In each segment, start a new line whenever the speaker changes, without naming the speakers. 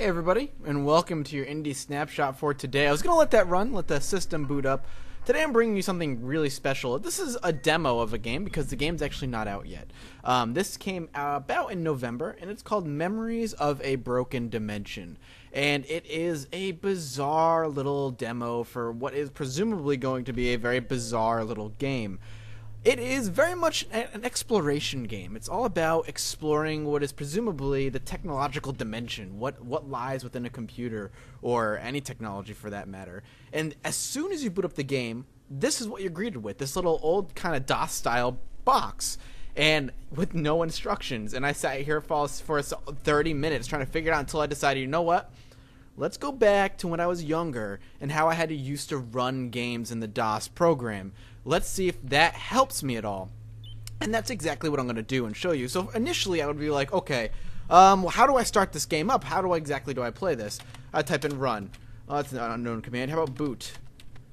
Hey everybody, and welcome to your Indie Snapshot for today. I was going to let that run, let the system boot up. Today I'm bringing you something really special. This is a demo of a game because the game's actually not out yet. This came out about in November, and it's called Memories of a Broken Dimension. And it is a bizarre little demo for what is presumably going to be a very bizarre little game. It is very much an exploration game. It's all about exploring what is presumably the technological dimension, what lies within a computer, or any technology for that matter. And as soon as you boot up the game, this is what you're greeted with, this little old kind of DOS-style box, and with no instructions. And I sat here for 30 minutes trying to figure it out until I decided, you know what? Let's go back to when I was younger and how I had to used to run games in the DOS program. Let's see if that helps me at all. And that's exactly what I'm going to do and show you. So initially I would be like, okay, how do I start this game up? How exactly do I play this? I type in run. Oh, that's an unknown command. How about boot?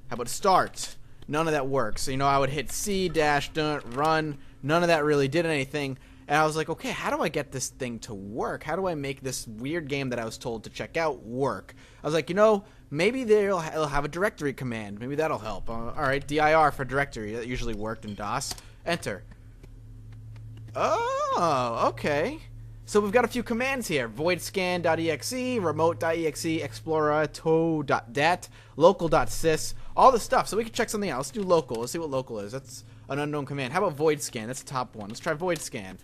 How about start? None of that works. So, I would hit C-run. None of that really did anything. And I was like, okay, how do I get this thing to work? How do I make this weird game that I was told to check out work? I was like, maybe it'll have a directory command. Maybe that'll help. Alright, dir for directory. That usually worked in DOS. Enter. Oh, okay. So we've got a few commands here. voidscan.exe, remote.exe, explorato.dat, local.sys, all the stuff. So we can check something out. Let's do local. Let's see what local is. That's an unknown command. How about void scan? That's the top one. Let's try void scan.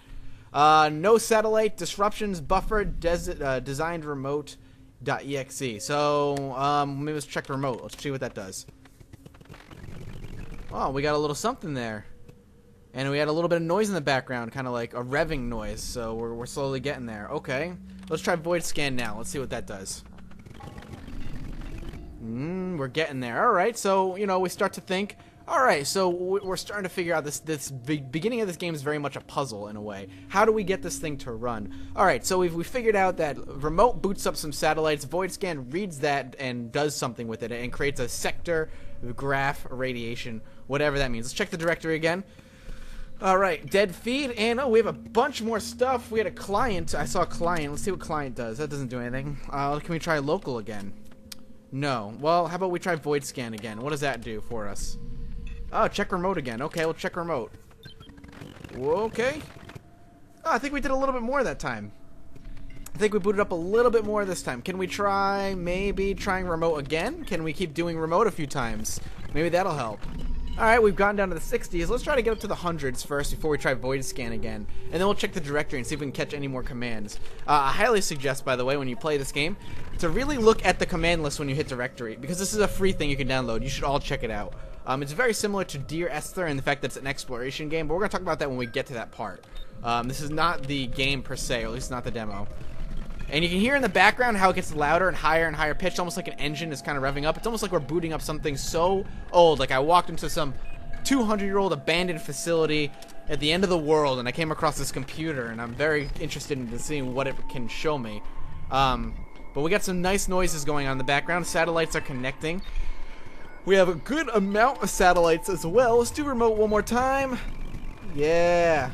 No satellite, disruptions, buffer, designed remote.exe. So maybe let's check remote. Let's see what that does. Oh, we got a little something there. And we had a little bit of noise in the background, kind of like a revving noise. So we're slowly getting there. Okay. Let's try void scan now. Let's see what that does. We're getting there. Alright, so, we start to think, alright, so we're starting to figure out this beginning of this game is very much a puzzle in a way. How do we get this thing to run? Alright, so we figured out that remote boots up some satellites, void scan reads that and does something with it and creates a sector, graph, radiation, whatever that means. Let's check the directory again. Alright, dead feed, and we have a bunch more stuff. We had a client. I saw a client. Let's see what client does. That doesn't do anything. Can we try local again? No. Well, how about we try void scan again? What does that do for us? Oh, check remote again. Okay, we'll check remote. Okay. Oh, I think we did a little bit more that time. I think we booted up a little bit more this time. Can we try maybe trying remote again? Can we keep doing remote a few times? Maybe that'll help. Alright, we've gotten down to the 60s. Let's try to get up to the 100s first before we try void scan again. And then we'll check the directory and see if we can catch any more commands. I highly suggest, by the way, when you play this game, to really look at the command list when you hit directory, because this is a free thing you can download. You should all check it out. It's very similar to Dear Esther in the fact that it's an exploration game, but we're going to talk about that when we get to that part. This is not the game per se, or at least not the demo. And you can hear in the background how it gets louder and higher pitched, almost like an engine is kind of revving up. It's almost like we're booting up something so old, like I walked into some 200-year-old abandoned facility at the end of the world, and I came across this computer, and I'm very interested in seeing what it can show me. But we got some nice noises going on in the background. Satellites are connecting. We have a good amount of satellites as well. Let's do remote one more time. Yeah.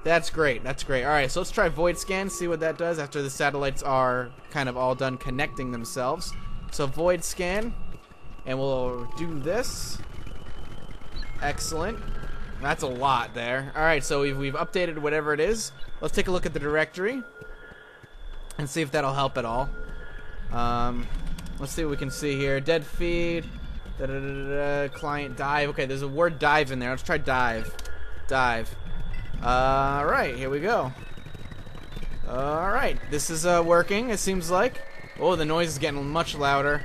That's great. That's great. Alright, so let's try void scan, see what that does after the satellites are kind of all done connecting themselves. So void scan, and we'll do this. Excellent. That's a lot there. Alright, so we've updated whatever it is. Let's take a look at the directory and see if that'll help at all. Let's see what we can see here. Dead feed. Client dive. Okay, there's a word dive in there. Let's try dive. Dive. Alright, here we go. Alright, this is working, it seems like. Oh, the noise is getting much louder.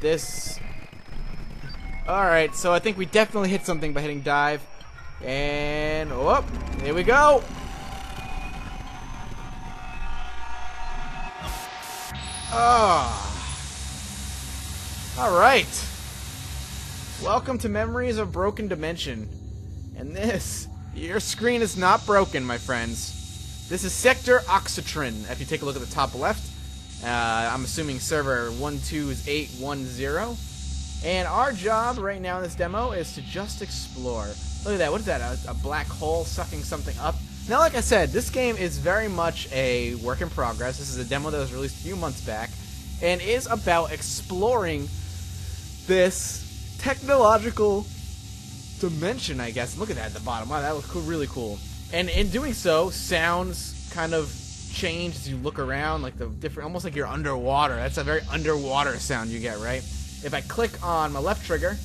This... Alright, so I think we definitely hit something by hitting dive. And... oh, here we go! Alright. Welcome to Memories of Broken Dimension. And this... your screen is not broken, my friends. This is Sector Oxytrin. If you take a look at the top left, I'm assuming server 12810. And our job right now in this demo is to just explore. Look at that. What is that? A black hole sucking something up? Now, like I said, this game is very much a work in progress. This is a demo that was released a few months back, and is about exploring this technological dimension, I guess. Look at that at the bottom. Wow, that looks cool, really cool. And in doing so, sounds kind of change as you look around, like the different, almost like you're underwater. That's a very underwater sound you get, right? If I click on my left trigger,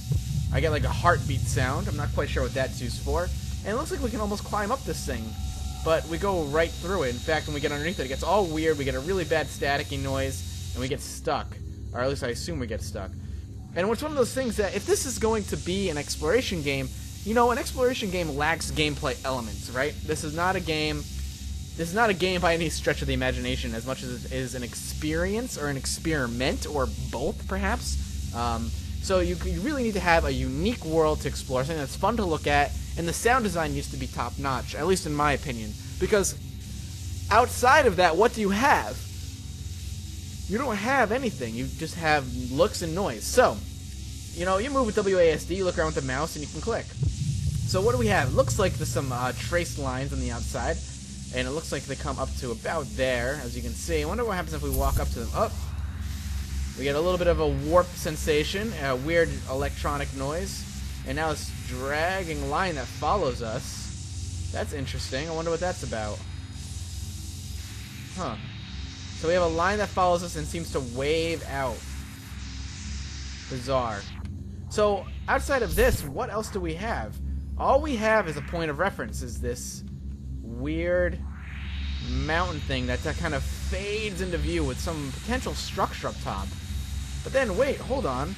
I get like a heartbeat sound. I'm not quite sure what that's used for. And it looks like we can almost climb up this thing, but we go right through it. In fact, when we get underneath it, it gets all weird. We get a really bad staticky noise, and we get stuck. Or at least I assume we get stuck. And it's one of those things that if this is going to be an exploration game, you know, an exploration game lacks gameplay elements, right? This is not a game by any stretch of the imagination, as much as it is an experience or an experiment, or both, perhaps. So you really need to have a unique world to explore, something that's fun to look at, and the sound design needs to be top-notch, at least in my opinion. Because outside of that, what do you have? You don't have anything. You just have looks and noise. So, you know, you move with WASD, you look around with the mouse, and you can click. So what do we have? It looks like there's some traced lines on the outside, and it looks like they come up to about there, as you can see. I wonder what happens if we walk up to them. Oh! We get a little bit of a warp sensation, a weird electronic noise, and now this dragging line that follows us. That's interesting. I wonder what that's about. Huh. So we have a line that follows us and seems to wave out. Bizarre. So, outside of this, what else do we have? All we have as a point of reference is this weird mountain thing that kind of fades into view with some potential structure up top. But then, wait, hold on.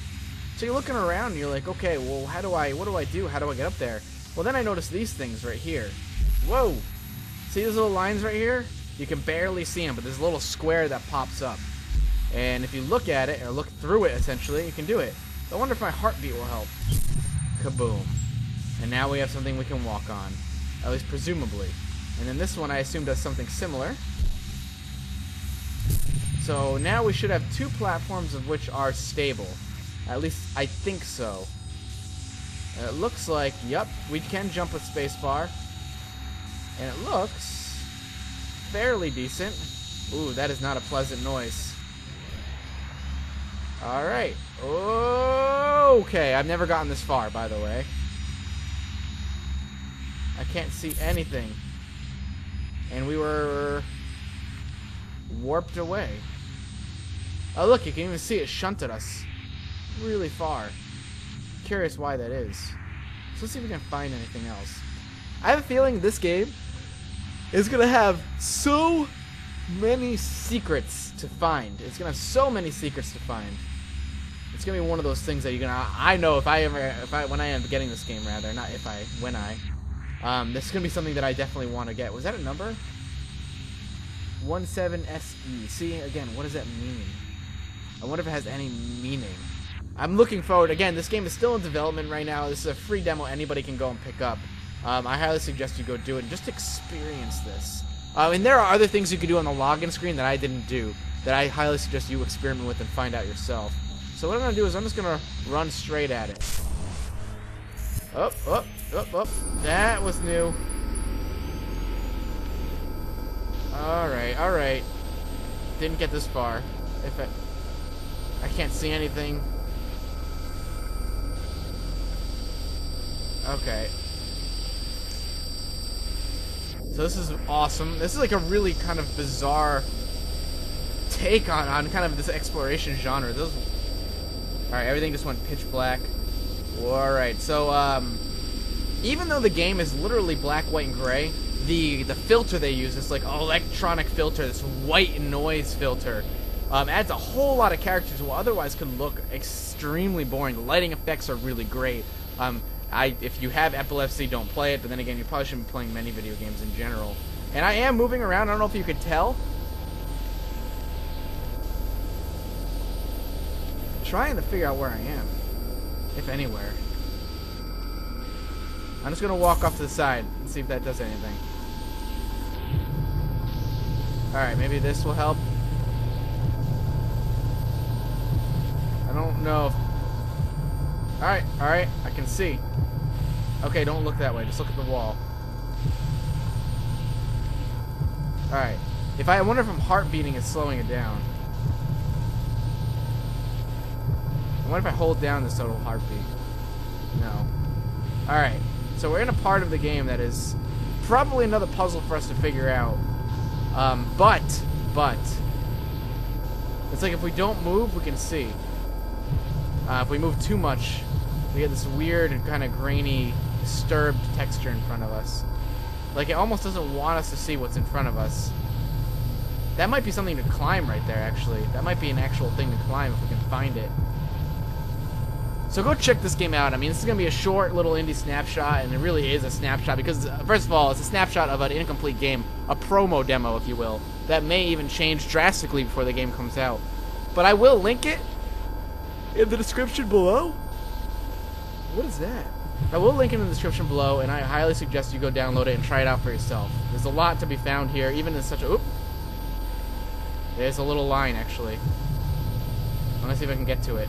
So you're looking around and you're like, okay, well, what do I do? How do I get up there? Well, then I notice these things right here. Whoa! See those little lines right here? You can barely see them, but there's a little square that pops up. And if you look at it, or look through it, essentially, you can do it. I wonder if my heartbeat will help. Kaboom. And now we have something we can walk on. At least presumably. And then this one, I assume, does something similar. So now we should have two platforms of which are stable. At least I think so. And it looks like, yep, we can jump with spacebar. And it looks fairly decent. Ooh, that is not a pleasant noise. Alright. Okay, I've never gotten this far, by the way. I can't see anything. And we were warped away. Oh, look, you can even see it shunted us really far. Curious why that is. So let's see if we can find anything else. I have a feeling this game is going to have so many secrets to find. It's going to have so many secrets to find. It's going to be one of those things that you're going to... I know when I end up getting this game, rather. Not if I, when I. This is going to be something that I definitely want to get. Was that a number? 17SE. See, again, what does that mean? I wonder if it has any meaning. I'm looking forward. Again, this game is still in development right now. This is a free demo anybody can go and pick up. I highly suggest you go do it and just experience this. And there are other things you could do on the login screen that I didn't do that I highly suggest you experiment with and find out yourself. So what I'm going to do is I'm just going to run straight at it. Up, up, up, up. That was new. Alright, alright. Didn't get this far. I can't see anything. Okay. So this is awesome. This is like a really kind of bizarre take on kind of this exploration genre. Alright, everything just went pitch black. Alright, so even though the game is literally black, white, and gray, the filter they use, this like electronic filter, this white noise filter, adds a whole lot of characters what otherwise could look extremely boring. The lighting effects are really great. If you have epilepsy, don't play it, but then again, you probably shouldn't be playing many video games in general. And I am moving around. I don't know if you could tell. I'm trying to figure out where I am, if anywhere. I'm just going to walk off to the side and see if that does anything. Alright, maybe this will help. I don't know if... Alright, alright, I can see. Okay, don't look that way, just look at the wall. Alright. I wonder if I'm heart beating is slowing it down. I wonder if I hold down this total heartbeat. No. Alright. So we're in a part of the game that is probably another puzzle for us to figure out. But it's like if we don't move, we can see. If we move too much, we get this weird and kind of grainy, disturbed texture in front of us. Like, it almost doesn't want us to see what's in front of us. That might be something to climb right there, actually. That might be an actual thing to climb if we can find it. So go check this game out. I mean, this is going to be a short little indie snapshot, and it really is a snapshot because, first of all, it's a snapshot of an incomplete game, a promo demo, if you will, that may even change drastically before the game comes out. But I will link it in the description below. What is that? I will link it in the description below, and I highly suggest you go download it and try it out for yourself. There's a lot to be found here, even in such a... Oop! There's a little line, actually. I'm gonna see if I can get to it.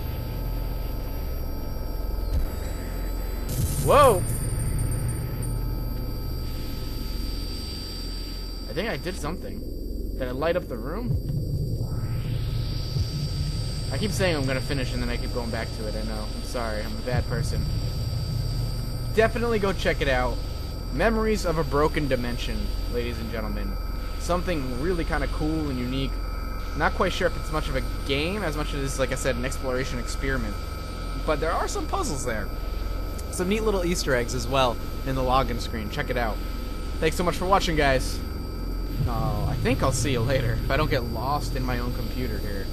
Whoa! I think I did something. Did I light up the room? I keep saying I'm gonna finish and then I keep going back to it, I know. I'm sorry, I'm a bad person. Definitely go check it out. Memories of a Broken Dimension, ladies and gentlemen. Something really kind of cool and unique. Not quite sure if it's much of a game as much as it is, like I said, an exploration experiment. But there are some puzzles there. Some neat little Easter eggs as well in the login screen. Check it out. Thanks so much for watching, guys. I think I'll see you later if I don't get lost in my own computer here.